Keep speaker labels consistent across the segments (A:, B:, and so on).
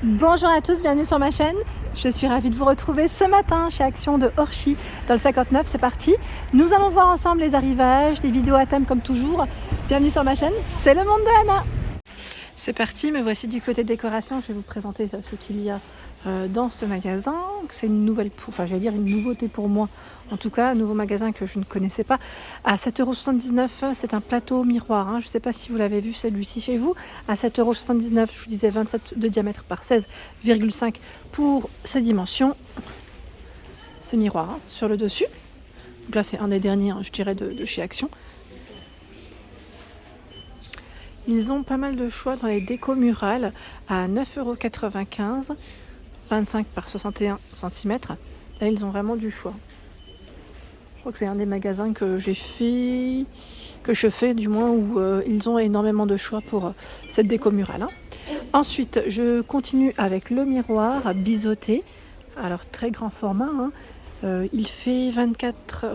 A: Bonjour à tous, bienvenue sur ma chaîne. Je suis ravie de vous retrouver ce matin chez Action de Orchy dans le 59, c'est parti. Nous allons voir ensemble les arrivages, des vidéos à thème comme toujours. Bienvenue sur ma chaîne, c'est le monde de Anna. C'est parti, me voici du côté décoration. Je vais vous présenter ce qu'il y a dans ce magasin. C'est une nouvelle, j'allais dire une nouveauté pour moi. En tout cas, un nouveau magasin que je ne connaissais pas. À 7,79 €, c'est un plateau miroir. Je ne sais pas si vous l'avez vu celui-ci chez vous. À 7,79 €, je vous disais 27 de diamètre par 16,5 pour sa dimension. C'est miroir sur le dessus. Donc là, c'est un des derniers, je dirais, de chez Action. Ils ont pas mal de choix dans les décos murales à 9,95 €, 25 par 61 cm. Là, ils ont vraiment du choix. Je crois que c'est un des magasins que je fais du moins, où ils ont énormément de choix pour cette déco murale. Ensuite, je continue avec le miroir biseauté. Alors, très grand format. Il fait 24,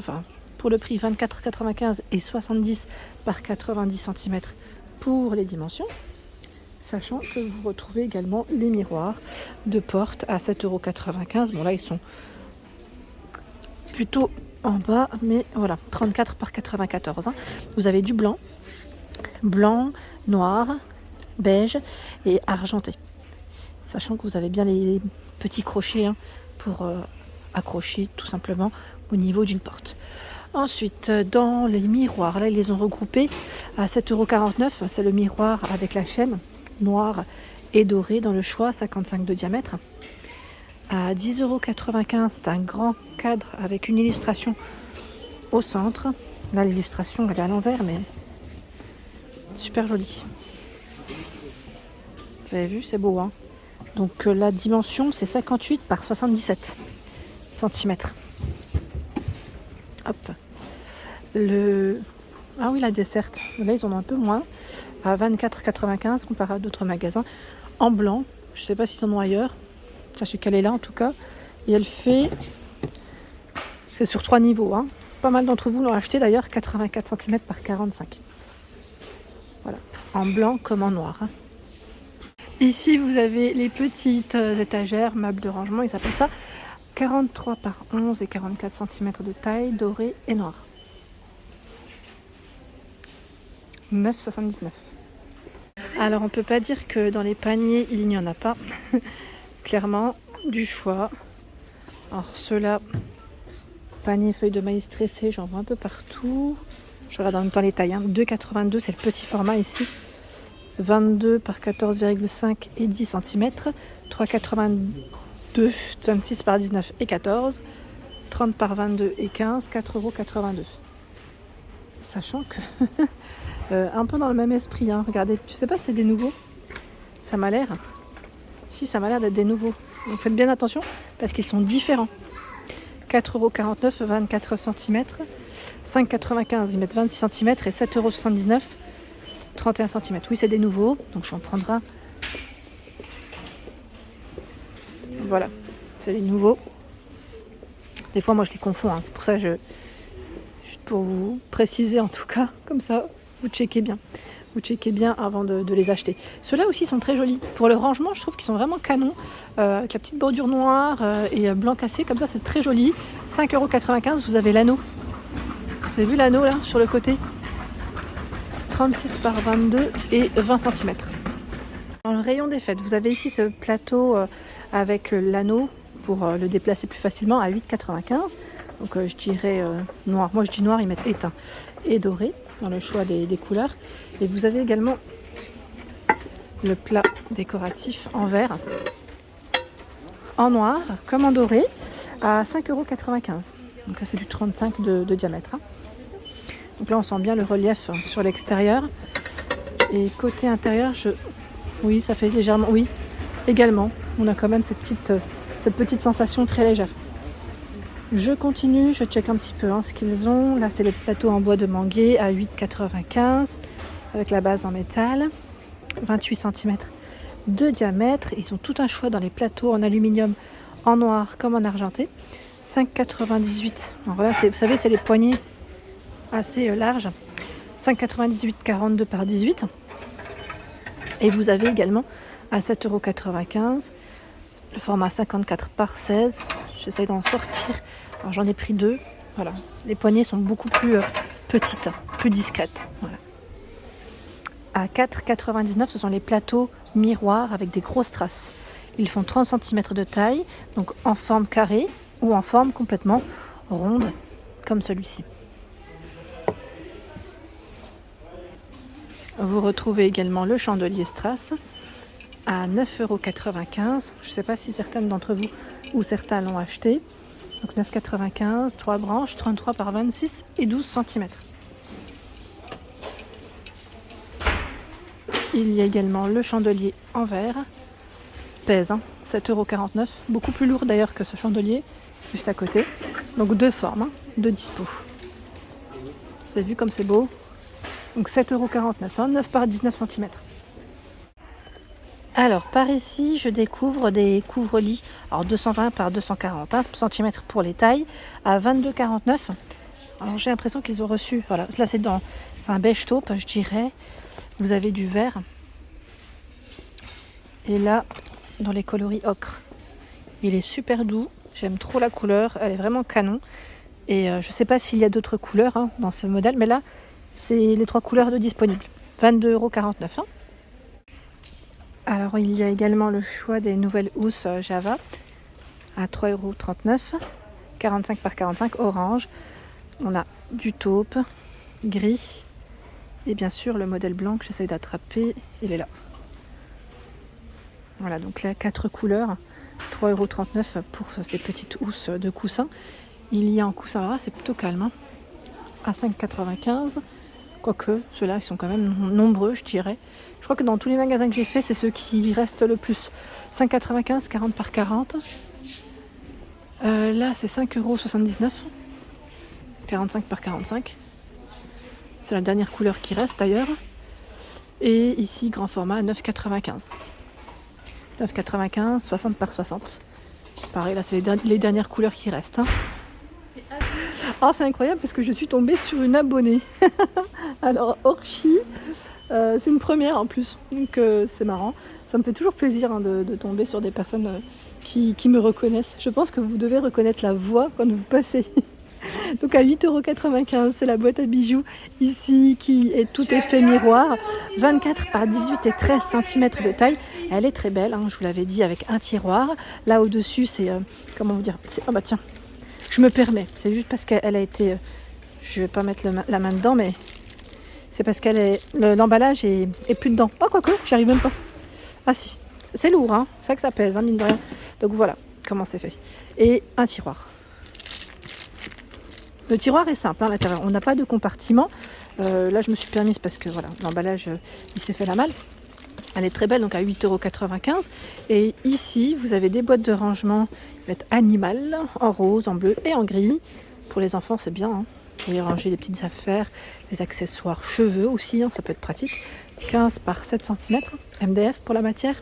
A: pour le prix 24,95 et 70 par 90 cm. Pour les dimensions, sachant que vous retrouvez également les miroirs de porte à 7,95 €. Bon là ils sont plutôt en bas, mais voilà, 34 par 94. Vous avez du blanc, noir, beige et argenté. Sachant que vous avez bien les petits crochets pour accrocher tout simplement au niveau d'une porte. Ensuite, dans les miroirs, là ils les ont regroupés à 7,49 €. C'est le miroir avec la chaîne noire et dorée dans le choix 55 de diamètre. À 10,95 €, c'est un grand cadre avec une illustration au centre. Là l'illustration elle est à l'envers, mais super jolie. Vous avez vu, c'est beau. Donc la dimension c'est 58 par 77 cm. Hop. Ah oui, la desserte. Là, ils en ont un peu moins. À 24,95 € comparé à d'autres magasins. En blanc. Je ne sais pas s'ils en ont ailleurs. Sachez qu'elle est là en tout cas. Et elle fait... C'est sur 3 niveaux. Pas mal d'entre vous l'ont acheté d'ailleurs. 84 cm par 45. Voilà. En blanc comme en noir. Ici, vous avez les petites étagères, meubles de rangement, ils appellent ça. 43 par 11 et 44 cm de taille, doré et noir. 9,79 €. Alors on peut pas dire que dans les paniers il n'y en a pas. Clairement du choix. Alors ceux-là, panier feuilles de maïs tressées, j'en vois un peu partout. Je regarde en même temps les tailles. 2,82 €, c'est le petit format ici. 22 par 14,5 et 10 cm. 3,82, 26 par 19 et 14. 30 par 22 et 15, 4,82 €. Sachant que un peu dans le même esprit. Regardez, je sais pas si c'est des nouveaux. Ça m'a l'air. Si, ça m'a l'air d'être des nouveaux. Donc faites bien attention parce qu'ils sont différents. 4,49 €, 24 cm. 5,95 €, ils mettent 26 cm et 7,79 €, 31 cm. Oui, c'est des nouveaux. Donc je vais en prendre un. Voilà, c'est des nouveaux. Des fois, moi, je les confonds. C'est pour ça juste pour vous préciser en tout cas, comme ça, vous checkez bien. Vous checkez bien avant de les acheter. Ceux-là aussi sont très jolis. Pour le rangement, je trouve qu'ils sont vraiment canons. Avec la petite bordure noire et blanc cassé, comme ça, c'est très joli. 5,95 €, vous avez l'anneau. Vous avez vu l'anneau là, sur le côté ? 36 par 22 et 20 cm. Dans le rayon des fêtes, vous avez ici ce plateau avec l'anneau pour le déplacer plus facilement à 8,95 €. Donc je dirais noir. Moi je dis noir, ils mettent éteint et doré dans le choix des couleurs. Et vous avez également le plat décoratif en verre, en noir comme en doré, à 5,95 €. Donc là c'est du 35 de diamètre. Donc là on sent bien le relief sur l'extérieur. Et côté intérieur, oui, ça fait légèrement, oui, également. On a quand même cette petite sensation très légère. Je continue, je check un petit peu ce qu'ils ont. Là, c'est les plateaux en bois de manguier à 8,95 € avec la base en métal, 28 cm de diamètre. Ils ont tout un choix dans les plateaux en aluminium, en noir comme en argenté. 5,98 €. Alors voilà, vous savez, c'est les poignées assez larges. 5,98 €, 42 par 18. Et vous avez également à 7,95 €. Le format 54 par 16. J'essaye d'en sortir. Alors j'en ai pris 2. Voilà. Les poignées sont beaucoup plus petites, plus discrètes. Voilà. À 4,99 €, ce sont les plateaux miroirs avec des grosses traces. Ils font 30 cm de taille, donc en forme carrée ou en forme complètement ronde, comme celui-ci. Vous retrouvez également le chandelier Strass à 9,95 €. Je ne sais pas si certaines d'entre vous ou certains l'ont acheté. Donc 9,95 €, 3 branches, 33 par 26 et 12 cm. Il y a également le chandelier en verre. Pèse 7,49 €. Beaucoup plus lourd d'ailleurs que ce chandelier juste à côté. Donc 2 formes, 2 dispo. Vous avez vu comme c'est beau. Donc 7,49 €, 9 par 19 cm. Alors par ici, je découvre des couvre-lits, alors 220 par 240 cm pour les tailles, à 22,49 €. Alors j'ai l'impression qu'ils ont reçu, voilà, là c'est un beige taupe, je dirais. Vous avez du vert. Et là, dans les coloris ocre. Il est super doux, j'aime trop la couleur, elle est vraiment canon. Et je ne sais pas s'il y a d'autres couleurs dans ce modèle, mais là, c'est les 3 couleurs de disponibles. 22,49 €. Alors il y a également le choix des nouvelles housses Java à 3,39 €, 45 par 45 orange. On a du taupe, gris et bien sûr le modèle blanc que j'essaie d'attraper, il est là. Voilà, donc là 4 couleurs, 3,39 € pour ces petites housses de coussin. Il y a en coussin là, c'est plutôt calme, à 5,95 €. Quoique, ceux-là, ils sont quand même nombreux, je dirais. Je crois que dans tous les magasins que j'ai fait, c'est ceux qui restent le plus. 5,95 €, 40 par 40. Là, c'est 5,79 €, 45 par 45. C'est la dernière couleur qui reste d'ailleurs. Et ici, grand format, 9,95 €. 9,95 €, 60 par 60. Pareil, là, c'est les dernières couleurs qui restent. Oh, c'est incroyable parce que je suis tombée sur une abonnée. Alors, Orchi, c'est une première en plus, donc c'est marrant. Ça me fait toujours plaisir de tomber sur des personnes qui me reconnaissent. Je pense que vous devez reconnaître la voix quand vous passez. Donc à 8,95 €, c'est la boîte à bijoux ici qui est tout effet miroir. 24 par 18 et 13 cm de taille. Elle est très belle, je vous l'avais dit, avec un tiroir. Là au-dessus, c'est, comment vous dire, oh bah tiens. Je me permets, c'est juste parce qu'elle a été, je vais pas mettre la main dedans, mais c'est parce l'emballage est plus dedans. Oh quoique, j'y arrive même pas. Ah si, c'est lourd, c'est vrai que ça pèse, mine de rien. Donc voilà comment c'est fait. Et un tiroir. Le tiroir est simple à l'intérieur, on n'a pas de compartiment. Là je me suis permise parce que voilà, l'emballage il s'est fait la malle. Elle est très belle, donc à 8,95 €. Et ici, vous avez des boîtes de rangement animal, en rose, en bleu et en gris. Pour les enfants, c'est bien. Vous pouvez ranger les petites affaires, les accessoires cheveux aussi, ça peut être pratique. 15 par 7 cm, MDF pour la matière.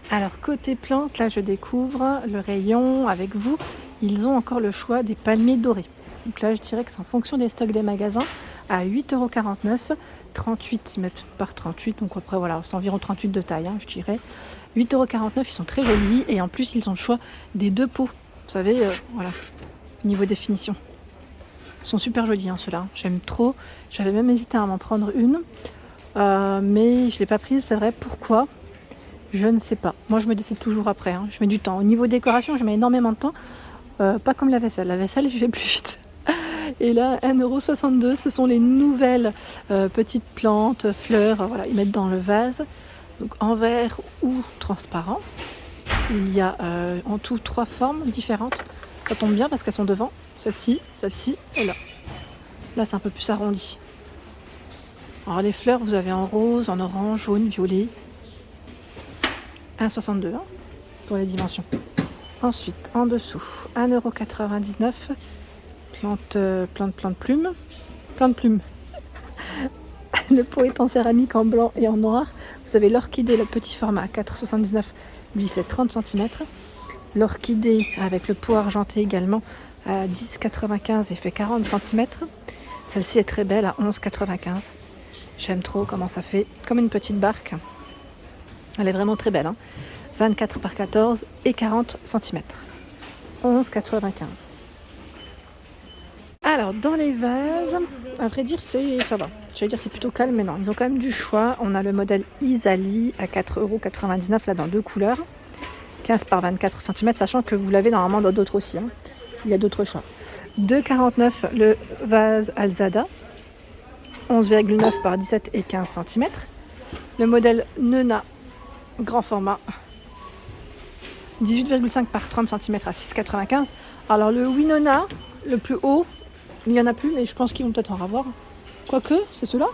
A: Alors, côté plantes, là, je découvre le rayon avec vous. Ils ont encore le choix des palmiers dorés. Donc là, je dirais que c'est en fonction des stocks des magasins. À 8,49 €, 38 par 38, donc après voilà, c'est environ 38 de taille, je dirais. 8,49 €, ils sont très jolis et en plus ils ont le choix des 2 pots. Vous savez, voilà, niveau définition. Ils sont super jolis ceux-là, j'aime trop. J'avais même hésité à m'en prendre une, mais je ne l'ai pas prise, c'est vrai. Pourquoi ? Je ne sais pas. Moi je me décide toujours après, je mets du temps. Au niveau décoration, je mets énormément de temps, pas comme la vaisselle. La vaisselle, je vais plus vite. Et là, 1,62 €, ce sont les nouvelles petites plantes, fleurs, voilà, ils mettent dans le vase, donc en verre ou transparent. Il y a en tout 3 formes différentes. Ça tombe bien parce qu'elles sont devant, celle-ci et là. Là, c'est un peu plus arrondi. Alors les fleurs, vous avez en rose, en orange, jaune, violet. 1,62 € pour les dimensions. Ensuite, en dessous, 1,99 €. Plante plume. Le pot est en céramique en blanc et en noir. Vous avez l'orchidée, le petit format, 4,79 €, lui fait 30 cm. L'orchidée avec le pot argenté également à 10,95 € et fait 40 cm. Celle-ci est très belle à 11,95 €. J'aime trop comment ça fait, comme une petite barque. Elle est vraiment très belle, hein. 24 par 14 et 40 cm. 11,95. Alors, dans les vases, à vrai dire, ça va. J'allais dire c'est plutôt calme, mais non, ils ont quand même du choix. On a le modèle Isali à 4,99 € là dans 2 couleurs. 15 par 24 cm, sachant que vous l'avez normalement dans d'autres aussi, hein. Il y a d'autres choix. 2,49 € le vase Alzada. 11,9 par 17 et 15 cm. Le modèle Nena grand format. 18,5 par 30 cm à 6,95 €. Alors le Winona, le plus haut, il n'y en a plus, mais je pense qu'ils vont peut-être en avoir. Quoique, c'est celui-là?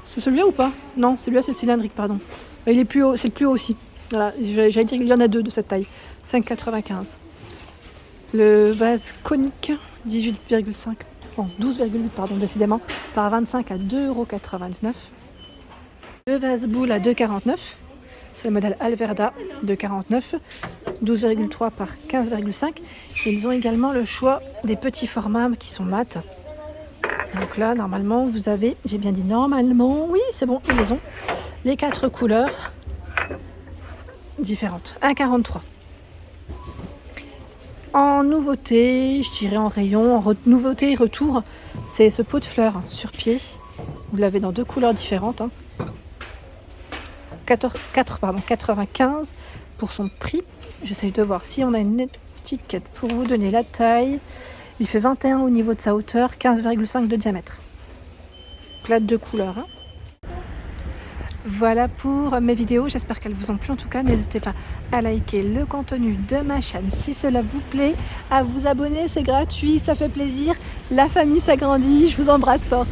A: C'est celui-là ou pas? Non, celui-là c'est le cylindrique, pardon. Il est plus haut, c'est le plus haut aussi. Voilà, j'allais dire qu'il y en a 2 de cette taille. 5,95 €. Le vase conique, 12,8 pardon, décidément, par 25 à 2,99 €. Le vase boule à 2,49 €. C'est le modèle Alverda, 2,49 €. 12,3 par 15,5. Ils ont également le choix des petits formats qui sont mat. Donc là, normalement, vous avez, j'ai bien dit normalement, oui, c'est bon, ils les ont. Les 4 couleurs différentes. 1,43 €. En nouveauté, je dirais en rayon, nouveauté et retour, c'est ce pot de fleurs sur pied. Vous l'avez dans 2 couleurs différentes, hein. 4,95 pour son prix. J'essaie de voir si on a une étiquette pour vous donner la taille. Il fait 21 au niveau de sa hauteur, 15,5 de diamètre. Plat de 2 couleurs, hein. Voilà pour mes vidéos, j'espère qu'elles vous ont plu. En tout cas, n'hésitez pas à liker le contenu de ma chaîne si cela vous plaît, à vous abonner, c'est gratuit, ça fait plaisir, la famille s'agrandit, je vous embrasse fort.